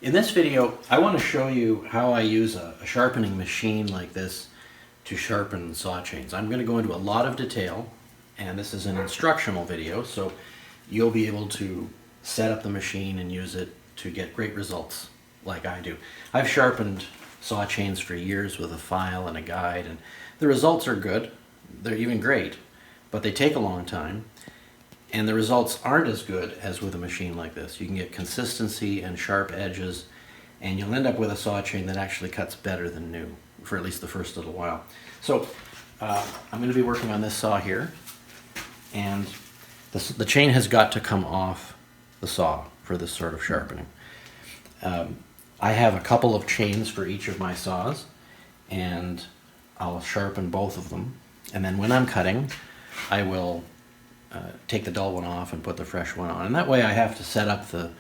In this video, I want to show you how I use a sharpening machine like this to sharpen saw chains. I'm going to go into a lot of detail, and this is an instructional video, so you'll be able to set up the machine and use it to get great results like I do. I've sharpened saw chains for years with a file and a guide, and the results are good. They're even great, but they take a long time. And the results aren't as good as with a machine like this. You can get consistency and sharp edges, and you'll end up with a saw chain that actually cuts better than new, for at least the first little while. So I'm going to be working on this saw here, and the chain has got to come off the saw for this sort of sharpening. I have a couple of chains for each of my saws, and I'll sharpen both of them. And then when I'm cutting, I will take the dull one off and put the fresh one on. And that way I have to set up the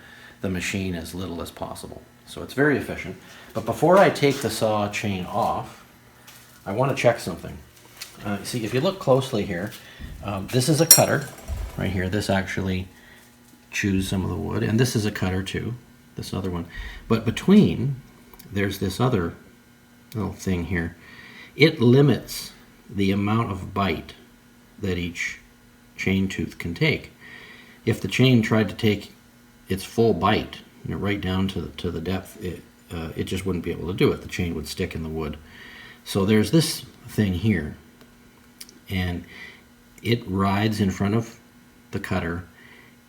machine as little as possible. So it's very efficient. But before I take the saw chain off, I want to check something. See, if you look closely here, this is a cutter right here. This actually chews some of the wood. And this is a cutter too, this other one. But between, there's this other little thing here. It limits the amount of bite that each chain tooth can take. If the chain tried to take its full bite, right down to the depth, it just wouldn't be able to do it. The chain would stick in the wood. So there's this thing here, and it rides in front of the cutter,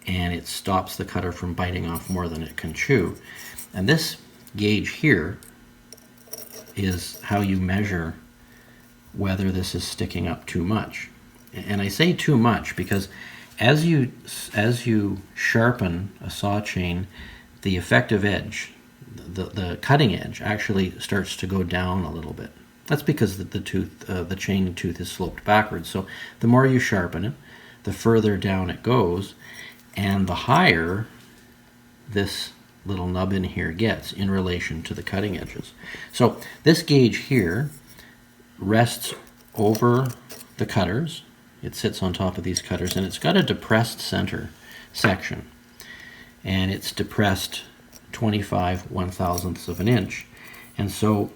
and it stops the cutter from biting off more than it can chew. And this gauge here is how you measure whether this is sticking up too much. And I say too much because as you sharpen a saw chain, the effective edge, the cutting edge, actually starts to go down a little bit. That's because the chain tooth is sloped backwards. So the more you sharpen it, the further down it goes, and the higher this little nub in here gets in relation to the cutting edges. So this gauge here rests over the cutters. It sits on top of these cutters, and it's got a depressed center section, and it's depressed 25/1000ths of an inch. And so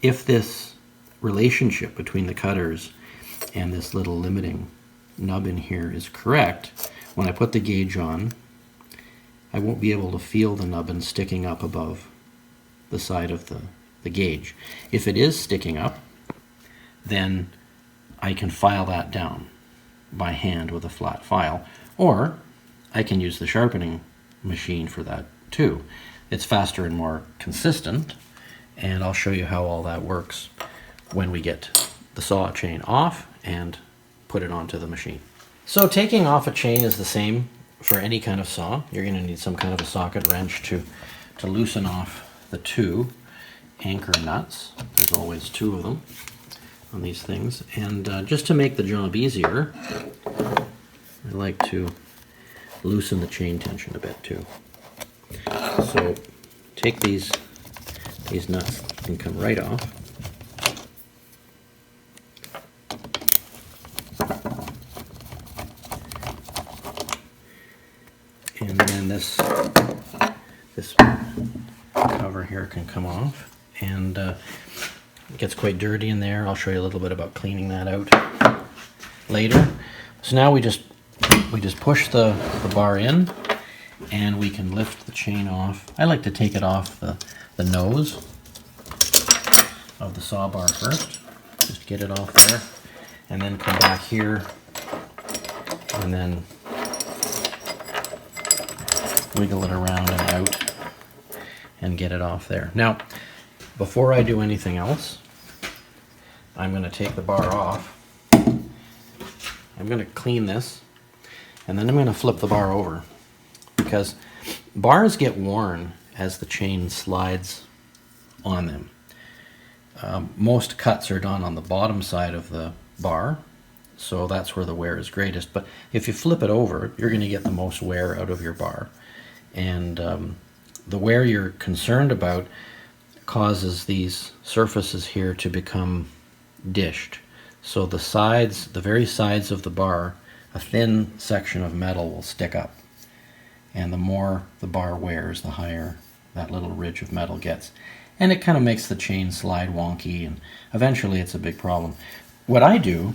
if this relationship between the cutters and this little limiting nub in here is correct, when I put the gauge on, I won't be able to feel the nubbin sticking up above the side of the gauge. If it is sticking up, then I can file that down by hand with a flat file, or I can use the sharpening machine for that too. It's faster and more consistent, and I'll show you how all that works when we get the saw chain off and put it onto the machine. So taking off a chain is the same for any kind of saw. You're going to need some kind of a socket wrench to loosen off the two anchor nuts. There's always two of them on these things, and just to make the job easier, I like to loosen the chain tension a bit too. So take these nuts and come right off. And then this cover here can come off, and it gets quite dirty in there. I'll show you a little bit about cleaning that out later. So now we just push the bar in, and we can lift the chain off. I like to take it off the nose of the saw bar first. Just get it off there, and then come back here, and then wiggle it around and out and get it off there. Now, before I do anything else, I'm going to take the bar off. I'm going to clean this, and then I'm going to flip the bar over, because bars get worn as the chain slides on them. Most cuts are done on the bottom side of the bar, so that's where the wear is greatest. But if you flip it over, you're going to get the most wear out of your bar. And the wear you're concerned about causes these surfaces here to become dished. So the sides, the very sides of the bar, a thin section of metal will stick up. And the more the bar wears, the higher that little ridge of metal gets. And it kind of makes the chain slide wonky, and eventually it's a big problem. What I do,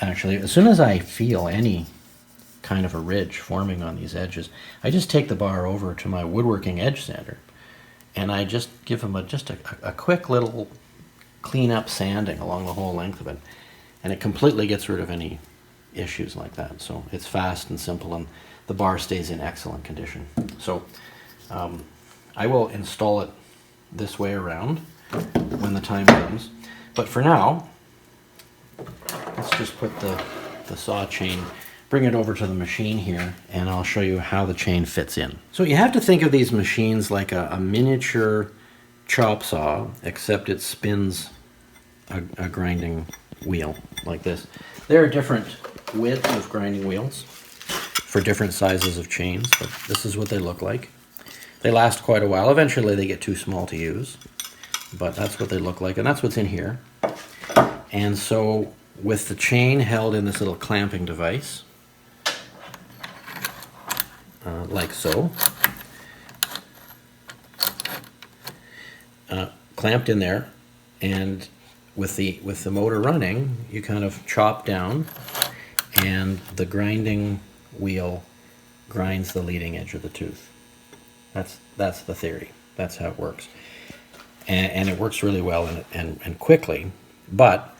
actually, as soon as I feel any kind of a ridge forming on these edges, I just take the bar over to my woodworking edge sander, and I just give them just a quick little clean up sanding along the whole length of it, and it completely gets rid of any issues like that. So it's fast and simple, and the bar stays in excellent condition. So I will install it this way around when the time comes, but for now let's just put the saw chain, bring it over to the machine here, and I'll show you how the chain fits in. So you have to think of these machines like a miniature chop saw, except it spins a grinding wheel like this. There are different widths of grinding wheels for different sizes of chains, but this is what they look like. They last quite a while. Eventually they get too small to use, but that's what they look like, and that's what's in here. And so with the chain held in this little clamping device, like so, clamped in there, and with the motor running, you kind of chop down, and the grinding wheel grinds the leading edge of the tooth. That's the theory. That's how it works, and it works really well and quickly. But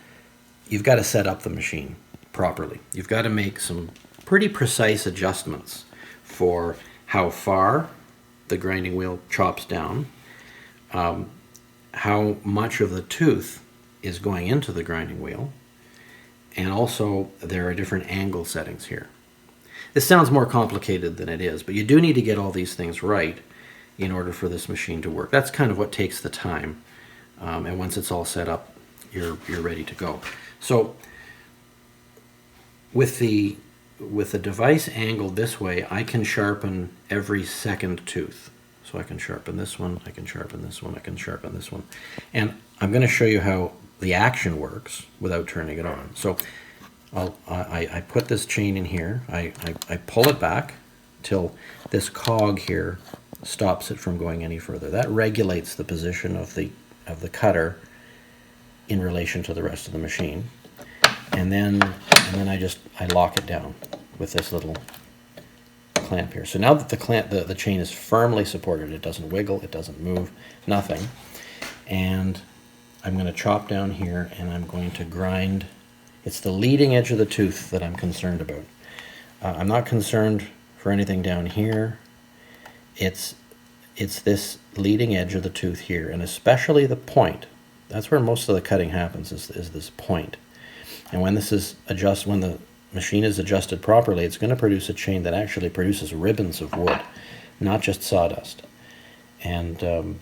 you've got to set up the machine properly. You've got to make some pretty precise adjustments for how far the grinding wheel chops down, how much of the tooth is going into the grinding wheel, and also there are different angle settings here. This sounds more complicated than it is, but you do need to get all these things right in order for this machine to work. That's kind of what takes the time, and once it's all set up, you're ready to go. So with the device angled this way, I can sharpen every second tooth. So I can sharpen this one, I can sharpen this one, I can sharpen this one. And I'm going to show you how the action works without turning it on. So I put this chain in here, I pull it back till this cog here stops it from going any further. That regulates the position of the cutter in relation to the rest of the machine. And then I lock it down with this little clamp here. So now that the chain is firmly supported, it doesn't wiggle, it doesn't move, nothing. And I'm going to chop down here, and I'm going to grind. It's the leading edge of the tooth that I'm concerned about. I'm not concerned for anything down here. It's this leading edge of the tooth here, and especially the point. That's where most of the cutting happens, is this point. And when when the machine is adjusted properly, it's going to produce a chain that actually produces ribbons of wood, not just sawdust. And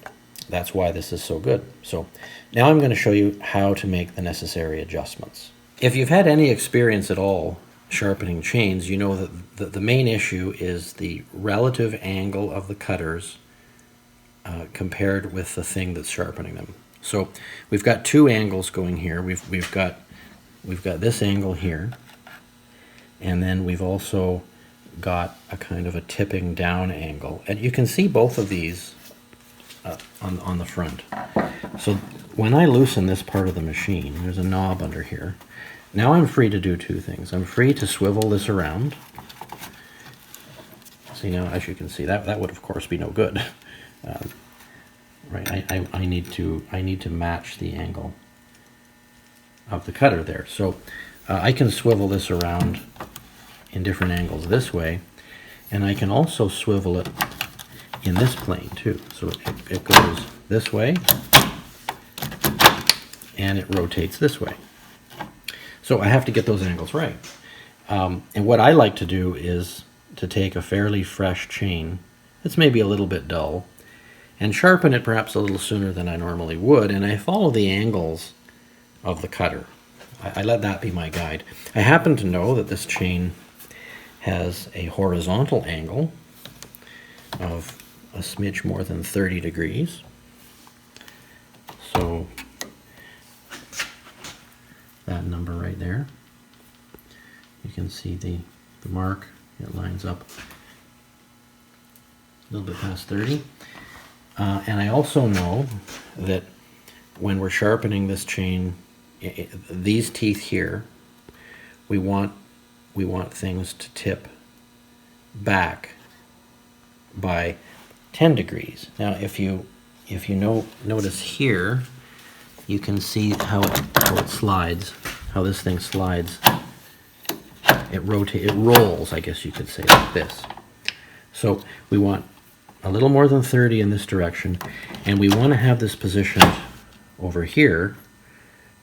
that's why this is so good. So now I'm going to show you how to make the necessary adjustments. If you've had any experience at all sharpening chains, you know that the main issue is the relative angle of the cutters compared with the thing that's sharpening them. So we've got two angles going here. We've got this angle here, and then we've also got a kind of a tipping down angle, and you can see both of these on the front. So when I loosen this part of the machine, there's a knob under here. Now I'm free to do two things. I'm free to swivel this around. See, now as you can see, that would of course be no good. Right, I need to match the angle of the cutter there. So I can swivel this around in different angles this way, and I can also swivel it in this plane too. So it goes this way, and it rotates this way. So I have to get those angles right. And what I like to do is to take a fairly fresh chain that's maybe a little bit dull and sharpen it perhaps a little sooner than I normally would, and I follow the angles of the cutter. I let that be my guide. I happen to know that this chain has a horizontal angle of a smidge more than 30 degrees. So that number right there, you can see the mark. It lines up a little bit past 30. And I also know that when we're sharpening this chain, these teeth here, we want things to tip back by 10 degrees. Now if you notice here, you can see how it slides, how this thing slides. It rolls, I guess you could say, like this. So we want a little more than 30 in this direction, and we want to have this positioned over here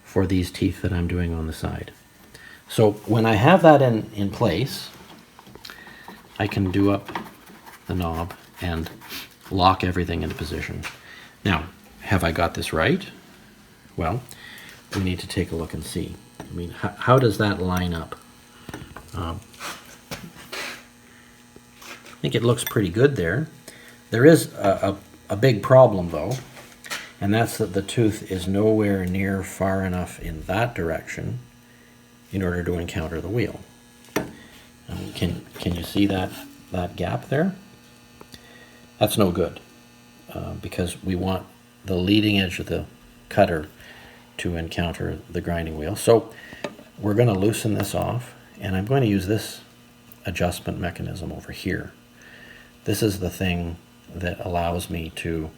for these teeth that I'm doing on the side. So when I have that in place, I can do up the knob and lock everything into position. Now, have I got this right? Well, we need to take a look and see. I mean, how does that line up? I think it looks pretty good there. There is a big problem though, and that's that the tooth is nowhere near far enough in that direction in order to encounter the wheel. Can you see that gap there? That's no good, because we want the leading edge of the cutter to encounter the grinding wheel. So we're going to loosen this off, and I'm going to use this adjustment mechanism over here. This is the thing that allows me to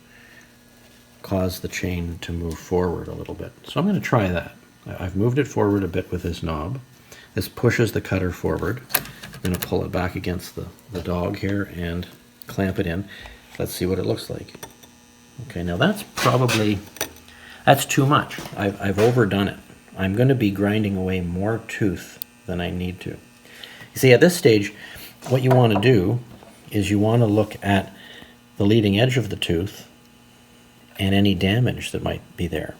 cause the chain to move forward a little bit. So I'm going to try that. I've moved it forward a bit with this knob. This pushes the cutter forward. I'm going to pull it back against the dog here and clamp it in. Let's see what it looks like. Okay, now that's too much. I've overdone it. I'm going to be grinding away more tooth than I need to. You see, at this stage, what you want to do is you want to look at the leading edge of the tooth and any damage that might be there.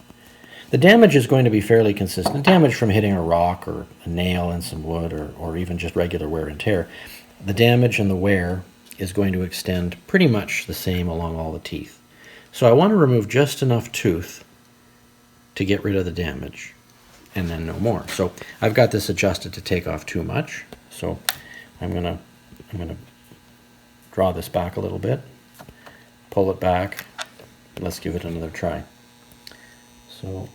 The damage is going to be fairly consistent. Damage from hitting a rock or a nail in some wood, or even just regular wear and tear. The damage and the wear is going to extend pretty much the same along all the teeth. So I want to remove just enough tooth to get rid of the damage, and then no more. So I've got this adjusted to take off too much. So I'm gonna draw this back a little bit, pull it back. Let's give it another try. So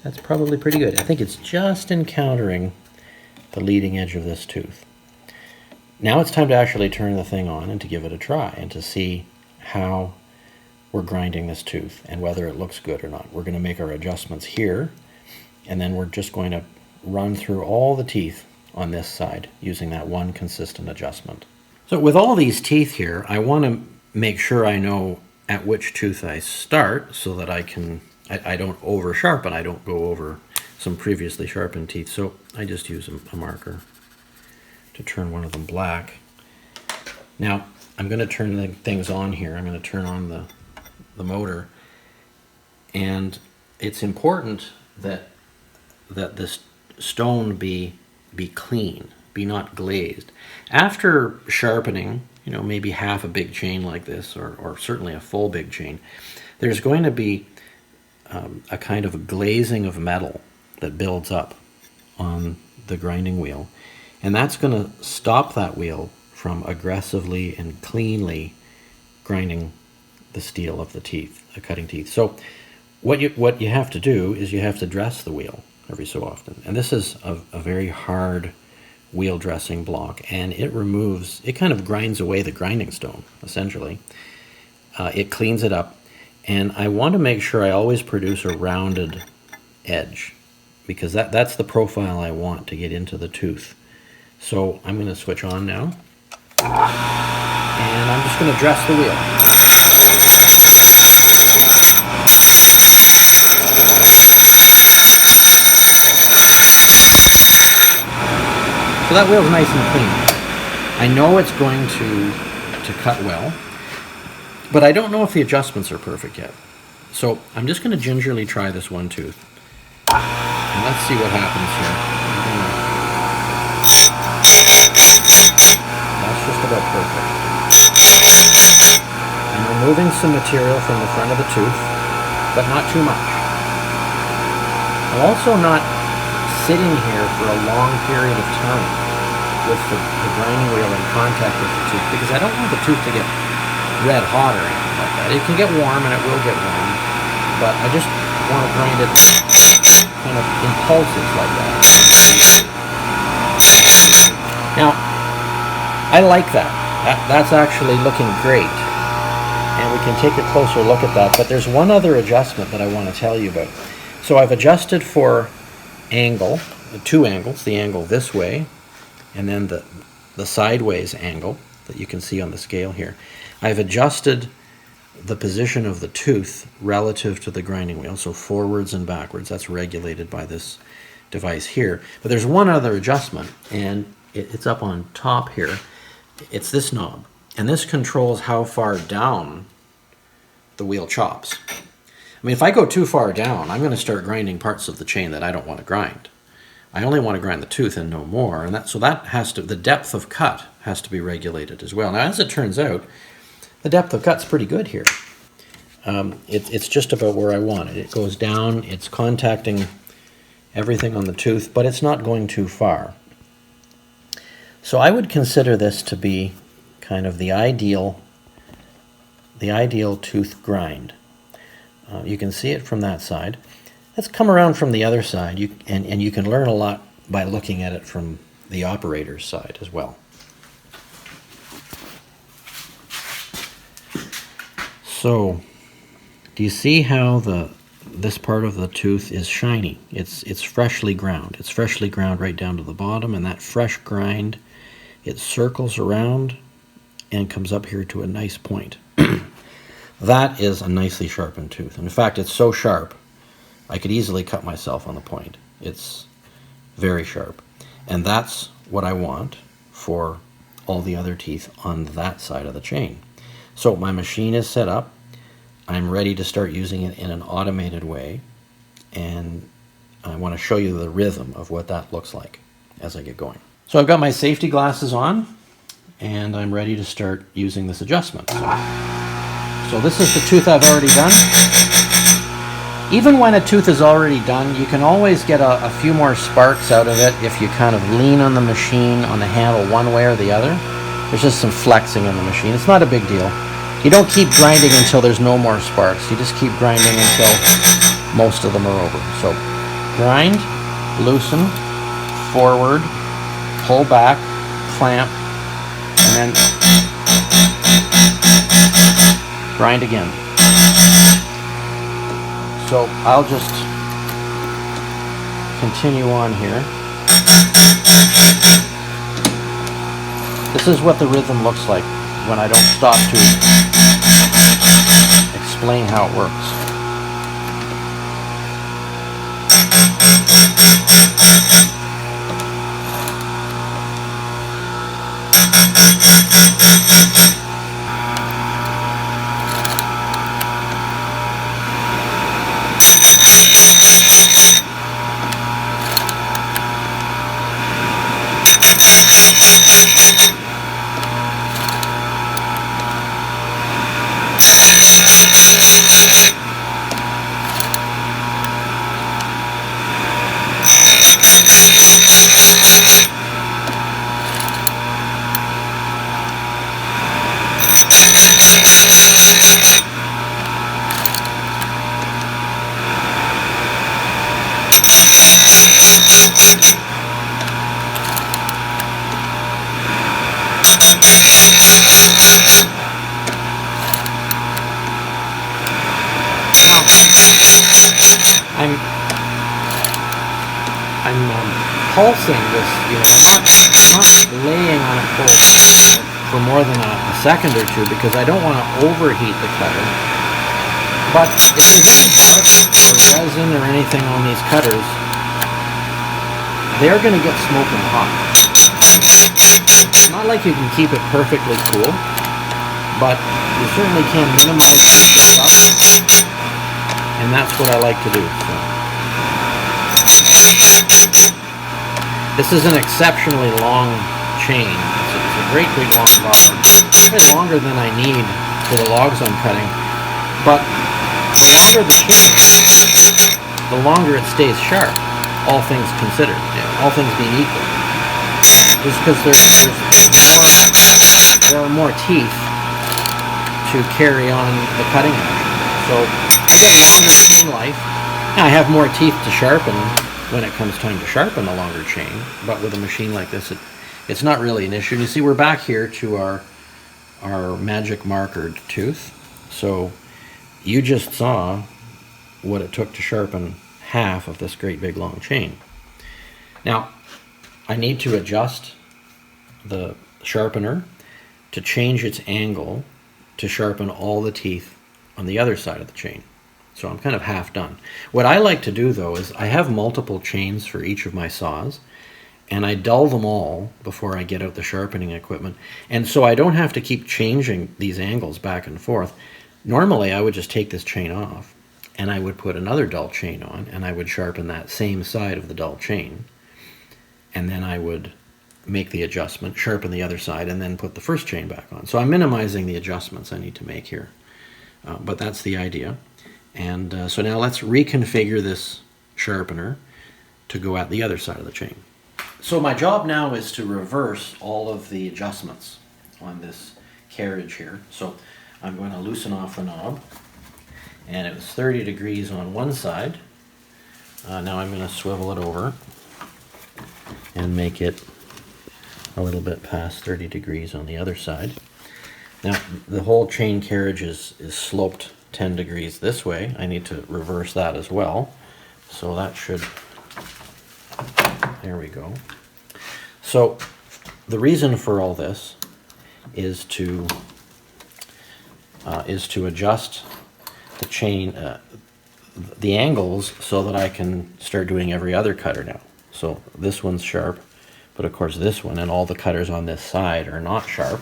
that's probably pretty good. I think it's just encountering the leading edge of this tooth. Now it's time to actually turn the thing on and to give it a try and to see how we're grinding this tooth and whether it looks good or not. We're going to make our adjustments here, and then we're just going to run through all the teeth on this side using that one consistent adjustment. So with all these teeth here, I want to make sure I know at which tooth I start so that I don't over sharpen. I don't go over some previously sharpened teeth. So I just use a marker to turn one of them black. Now I'm going to turn the things on here. I'm going to turn on the motor, and it's important that this stone be clean, be not glazed. After sharpening, maybe half a big chain like this, or certainly a full big chain, there's going to be a kind of glazing of metal that builds up on the grinding wheel, and that's going to stop that wheel from aggressively and cleanly grinding the steel of the teeth, the cutting teeth. So what you have to do is you have to dress the wheel every so often, and this is a very hard wheel dressing block, and it kind of grinds away the grinding stone, essentially. It cleans it up, and I want to make sure I always produce a rounded edge, because that's the profile I want to get into the tooth. So I'm going to switch on now, and I'm just going to dress the wheel. So that wheel's nice and clean. I know it's going to cut well, but I don't know if the adjustments are perfect yet. So I'm just going to gingerly try this one tooth. And let's see what happens here. That's just about perfect. I'm removing some material from the front of the tooth, but not too much. I'm also not sitting here for a long period of time with the grinding wheel in contact with the tooth, because I don't want the tooth to get red hot or anything like that. It can get warm, and it will get warm, but I just want to grind it kind of in pulses like that. Now, I like that. That's actually looking great, and we can take a closer look at that. But there's one other adjustment that I want to tell you about. So I've adjusted for angle, two angles, the angle this way, and then the sideways angle that you can see on the scale here. I've adjusted the position of the tooth relative to the grinding wheel, so forwards and backwards. That's regulated by this device here. But there's one other adjustment, and it's up on top here. It's this knob, and this controls how far down the wheel chops. I mean, if I go too far down, I'm going to start grinding parts of the chain that I don't want to grind. I only want to grind the tooth and no more, and so that has to, the depth of cut has to be regulated as well. Now, as it turns out, the depth of cut's pretty good here. It's just about where I want it. It goes down, it's contacting everything on the tooth, but it's not going too far. So I would consider this to be kind of the ideal tooth grind. You can see it from that side. Let's come around from the other side, and you can learn a lot by looking at it from the operator's side as well. So, do you see how this part of the tooth is shiny? It's freshly ground. It's freshly ground right down to the bottom, and that fresh grind, it circles around and comes up here to a nice point. That is a nicely sharpened tooth. In fact, it's so sharp, I could easily cut myself on the point. It's very sharp. And that's what I want for all the other teeth on that side of the chain. So my machine is set up. I'm ready to start using it in an automated way. And I want to show you the rhythm of what that looks like as I get going. So I've got my safety glasses on, and I'm ready to start using this adjustment. So this is the tooth I've already done. Even when a tooth is already done, you can always get a few more sparks out of it if you kind of lean on the machine, on the handle one way or the other. There's just some flexing in the machine. It's not a big deal. You don't keep grinding until there's no more sparks. You just keep grinding until most of them are over. So grind, loosen, forward, pull back, clamp, and then grind again. So I'll just continue on here. This is what the rhythm looks like when I don't stop to explain how it works. I'm pulsing this, I'm not laying on it for more than a second or two because I don't want to overheat the cutter. But if there's any bark or resin or anything on these cutters, they're going to get smoking hot. It's not like you can keep it perfectly cool, but you certainly can minimize the stuff, and that's what I like to do. So. This is an exceptionally long chain. It's a great big long rod. Probably longer than I need for the logs I'm cutting. But the longer the chain, the longer it stays sharp, all things considered, all things being equal. Just because there are more teeth to carry on the cutting action. So I get longer chain life. Now, I have more teeth to sharpen when it comes time to sharpen a longer chain, but with a machine like this, it's not really an issue. And you see, we're back here to our magic markered tooth. So you just saw what it took to sharpen half of this great big long chain. Now, I need to adjust the sharpener to change its angle to sharpen all the teeth on the other side of the chain. So I'm kind of half done. What I like to do, though, is I have multiple chains for each of my saws, and I dull them all before I get out the sharpening equipment. And so I don't have to keep changing these angles back and forth. Normally, I would just take this chain off, and I would put another dull chain on, and I would sharpen that same side of the dull chain. And then I would make the adjustment, sharpen the other side, and then put the first chain back on. So I'm minimizing the adjustments I need to make here. But that's the idea. And so now let's reconfigure this sharpener to go at the other side of the chain. So my job now is to reverse all of the adjustments on this carriage here. So I'm going to loosen off the knob, and it was 30 degrees on one side. Now I'm going to swivel it over and make it a little bit past 30 degrees on the other side. Now the whole chain carriage is sloped 10 degrees this way. I need to reverse that as well. So that should, there we go. So the reason for all this is to adjust the chain, the angles, so that I can start doing every other cutter now. So this one's sharp, but of course this one and all the cutters on this side are not sharp.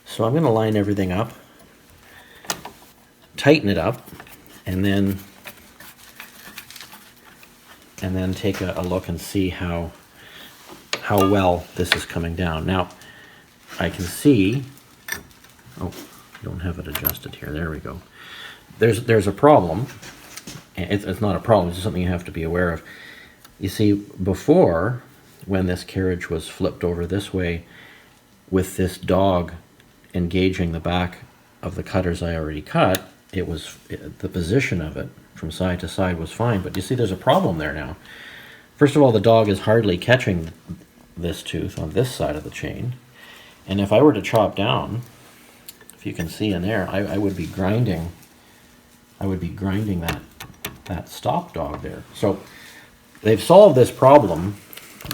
So I'm going to line everything up, tighten it up, and then take a look and see how well this is coming down. Now I can see, oh, I don't have it adjusted here. There we go. There's a problem. It's not a problem, it's just something you have to be aware of. You see, before, when this carriage was flipped over this way, with this dog engaging the back of the cutters I already cut, the position of it from side to side was fine. But you see, there's a problem there now. First of all, the dog is hardly catching this tooth on this side of the chain. And if I were to chop down, if you can see in there, I would be grinding that stop dog there. So they've solved this problem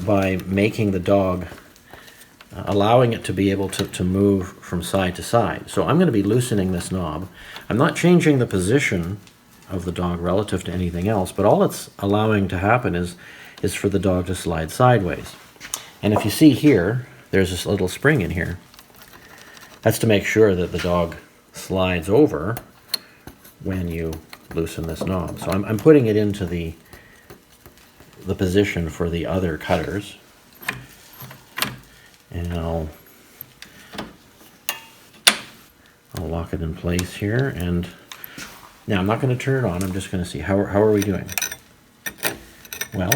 by making the dog, allowing it to be able to move from side to side. So I'm going to be loosening this knob. I'm not changing the position of the dog relative to anything else, but all it's allowing to happen is for the dog to slide sideways. And if you see here, there's this little spring in here. That's to make sure that the dog slides over when you loosen this knob. So I'm putting it into the position for the other cutters, and I'll lock it in place here. And now I'm not going to turn it on. I'm just going to see how are we doing. Well,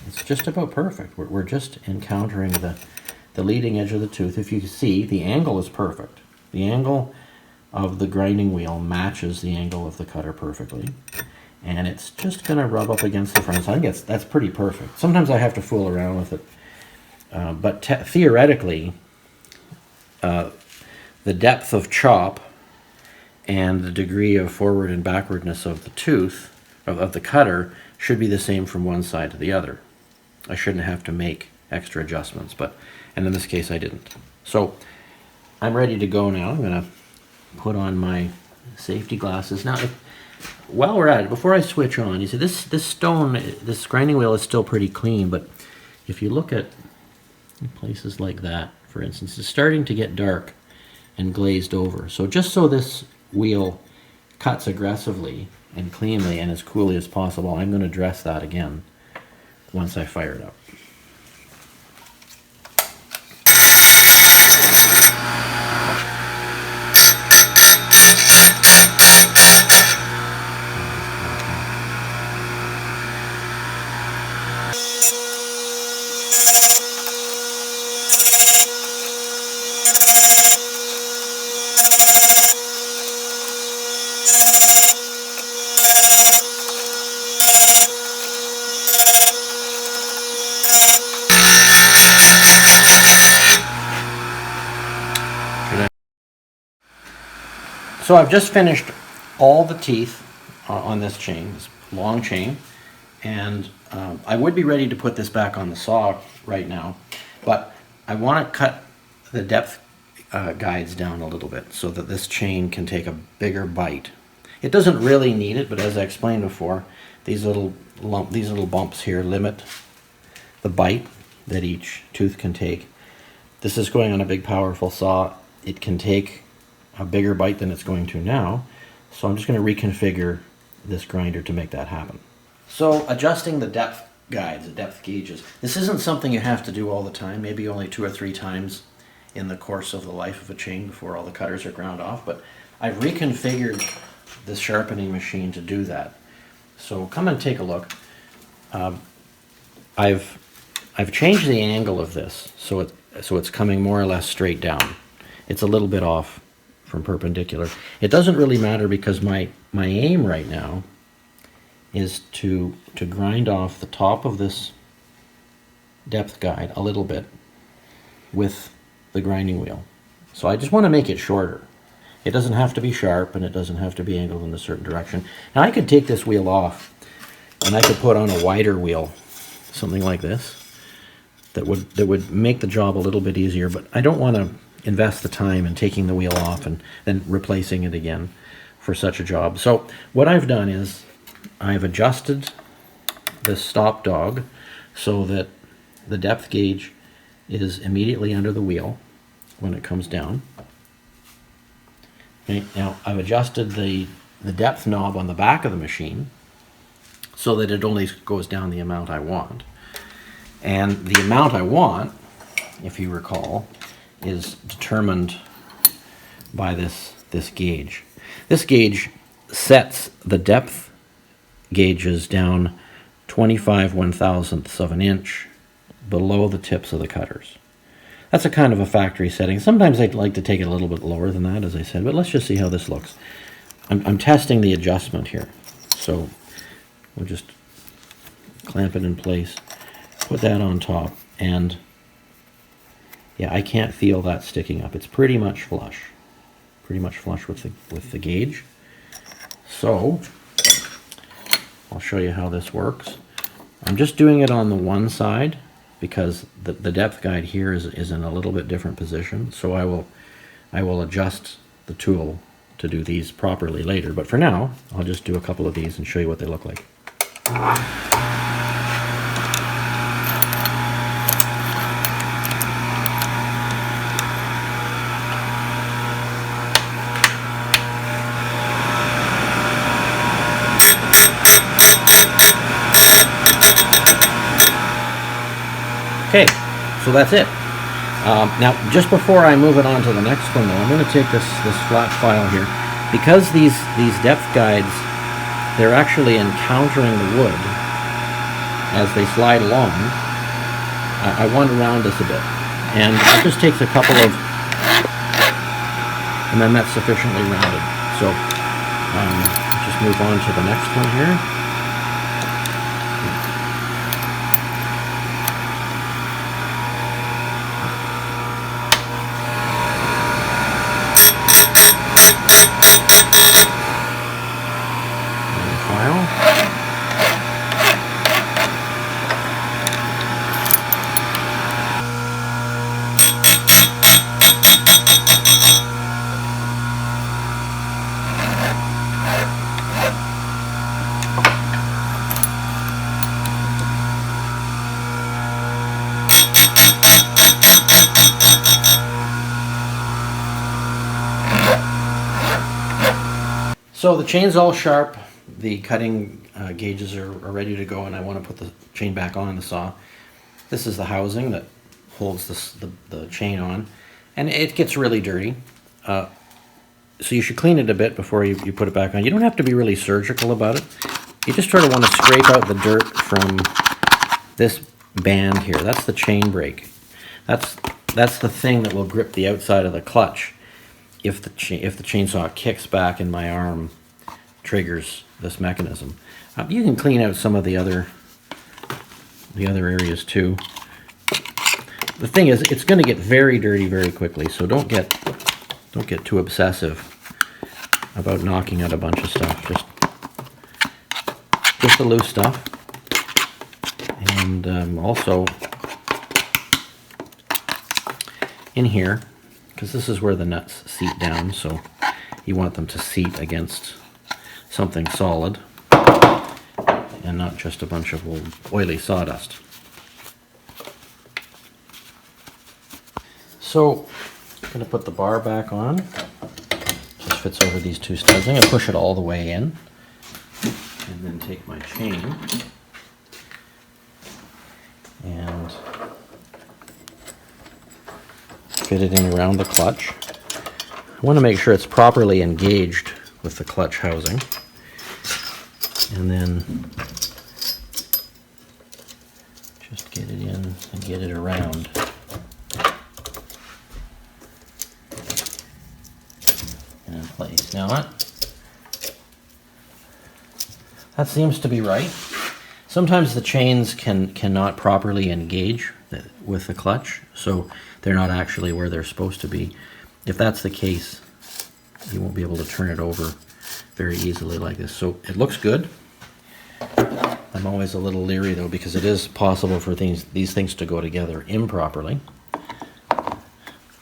it's just about perfect. We're just encountering the leading edge of the tooth. If you see, the angle is perfect. The angle of the grinding wheel matches the angle of the cutter perfectly, and it's just going to rub up against the front. So I think that's pretty perfect. Sometimes I have to fool around with it, but theoretically, the depth of chop and the degree of forward and backwardness of the tooth, of the cutter, should be the same from one side to the other. I shouldn't have to make extra adjustments, and in this case I didn't. So I'm ready to go now. I'm going to put on my safety glasses. Now, while we're at it, before I switch on, you see this grinding wheel is still pretty clean, but if you look at places like that, for instance, it's starting to get dark and glazed over. So just so this wheel cuts aggressively and cleanly and as coolly as possible, I'm going to dress that again once I fire it up. So I've just finished all the teeth on this chain, this long chain, and I would be ready to put this back on the saw right now, but I want to cut the depth guides down a little bit so that this chain can take a bigger bite. It doesn't really need it, but as I explained before, these little bumps here limit the bite that each tooth can take. This is going on a big powerful saw. It can take a bigger bite than it's going to now, so I'm just going to reconfigure this grinder to make that happen. So adjusting the depth guides, the depth gauges, this isn't something you have to do all the time, maybe only 2 or 3 times in the course of the life of a chain before all the cutters are ground off, but I've reconfigured this sharpening machine to do that. So come and take a look. I've changed the angle of this so it's coming more or less straight down. It's a little bit off from perpendicular. It doesn't really matter because my aim right now is to grind off the top of this depth guide a little bit with the grinding wheel. So I just want to make it shorter. It doesn't have to be sharp and it doesn't have to be angled in a certain direction. Now I could take this wheel off and I could put on a wider wheel, something like this, that would make the job a little bit easier, but I don't want to invest the time in taking the wheel off and then replacing it again for such a job. So what I've done is I've adjusted the stop dog so that the depth gauge is immediately under the wheel when it comes down. Okay, now I've adjusted the depth knob on the back of the machine so that it only goes down the amount I want. And the amount I want, if you recall, is determined by this gauge. This gauge sets the depth gauges down 25/1000ths of an inch below the tips of the cutters. That's a kind of a factory setting. Sometimes I'd like to take it a little bit lower than that, as I said, but let's just see how this looks. I'm testing the adjustment here. So we'll just clamp it in place, put that on top, and yeah, I can't feel that sticking up. It's pretty much flush with the gauge. So I'll show you how this works. I'm just doing it on the one side because the depth guide here is in a little bit different position. So I will adjust the tool to do these properly later. But for now, I'll just do a couple of these and show you what they look like. Okay, so that's it. Now, just before I move it on to the next one, though, I'm going to take this flat file here. Because these depth guides, they're actually encountering the wood as they slide along, I want to round this a bit. And it just takes a couple of, and then that's sufficiently rounded. So, just move on to the next one here. So the chain's all sharp, the cutting gauges are ready to go, and I want to put the chain back on the saw. This is the housing that holds the chain on, and it gets really dirty. So you should clean it a bit before you put it back on. You don't have to be really surgical about it. You just sort of want to scrape out the dirt from this band here. That's the chain brake. That's the thing that will grip the outside of the clutch if the chainsaw kicks back and my arm triggers this mechanism. You can clean out some of the other areas too. The thing is, it's going to get very dirty very quickly, so don't get too obsessive about knocking out a bunch of stuff, just the loose stuff, and also in here, because this is where the nuts seat down, so you want them to seat against something solid and not just a bunch of old oily sawdust. So I'm going to put the bar back on. Just fits over these two studs. I'm going to push it all the way in and then take my chain and fit it in around the clutch. I want to make sure it's properly engaged with the clutch housing, and then just get it in and get it around. And in place. Now that seems to be right. Sometimes the chains cannot properly engage with the clutch, so they're not actually where they're supposed to be. If that's the case, you won't be able to turn it over very easily like this. So it looks good. I'm always a little leery though, because it is possible for these things to go together improperly.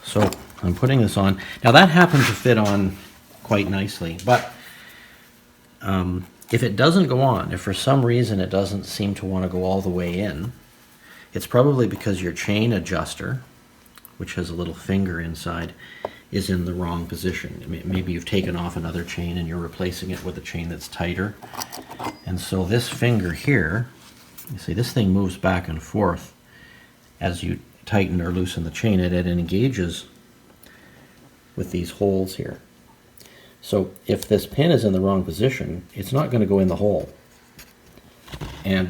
So I'm putting this on. Now that happened to fit on quite nicely, but if it doesn't go on, if for some reason it doesn't seem to want to go all the way in, it's probably because your chain adjuster, which has a little finger inside, is in the wrong position. Maybe you've taken off another chain and you're replacing it with a chain that's tighter. And so this finger here, you see this thing moves back and forth as you tighten or loosen the chain, and it engages with these holes here. So if this pin is in the wrong position, it's not going to go in the hole. And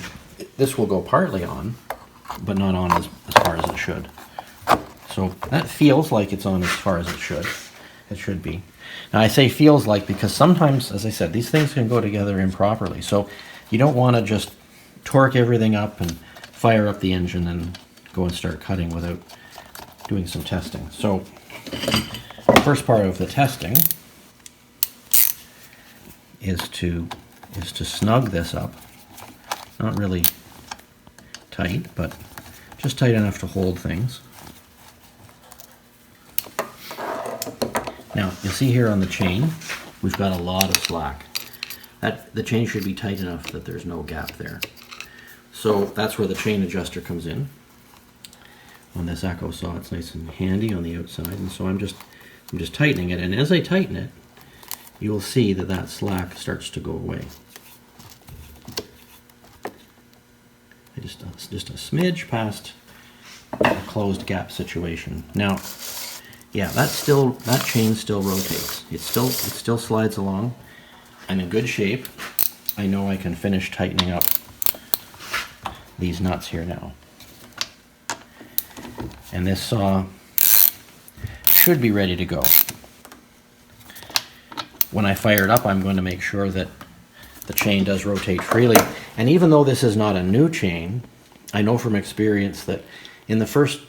this will go partly on, but not on as far as it should. So that feels like it's on as far as it should be. Now I say feels like because sometimes, as I said, these things can go together improperly. So you don't want to just torque everything up and fire up the engine and go and start cutting without doing some testing. So the first part of the testing is to snug this up. Not really tight, but just tight enough to hold things. Now, you'll see here on the chain, we've got a lot of slack. The chain should be tight enough that there's no gap there. So that's where the chain adjuster comes in. On this Echo saw, it's nice and handy on the outside, and so I'm just tightening it, and as I tighten it, you will see that that slack starts to go away. Just a smidge past a closed gap situation. Now, yeah, that chain still rotates. It still slides along. I'm in good shape. I know I can finish tightening up these nuts here now. And this saw should be ready to go. When I fire it up, I'm going to make sure that the chain does rotate freely. And even though this is not a new chain, I know from experience that in the first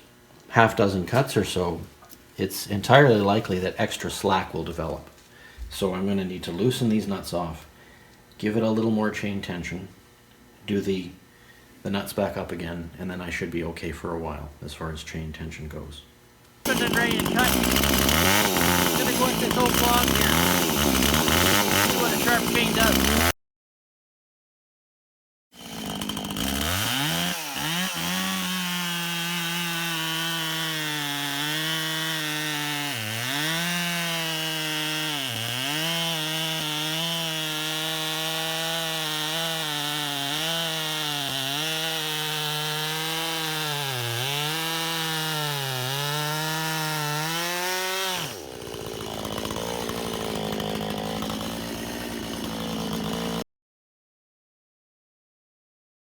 half dozen cuts or so, it's entirely likely that extra slack will develop. So I'm going to need to loosen these nuts off, give it a little more chain tension, do the nuts back up again, and then I should be okay for a while as far as chain tension goes. Put it ready and cut. I'm going to go with this whole cloth here. This is what a sharp chain does.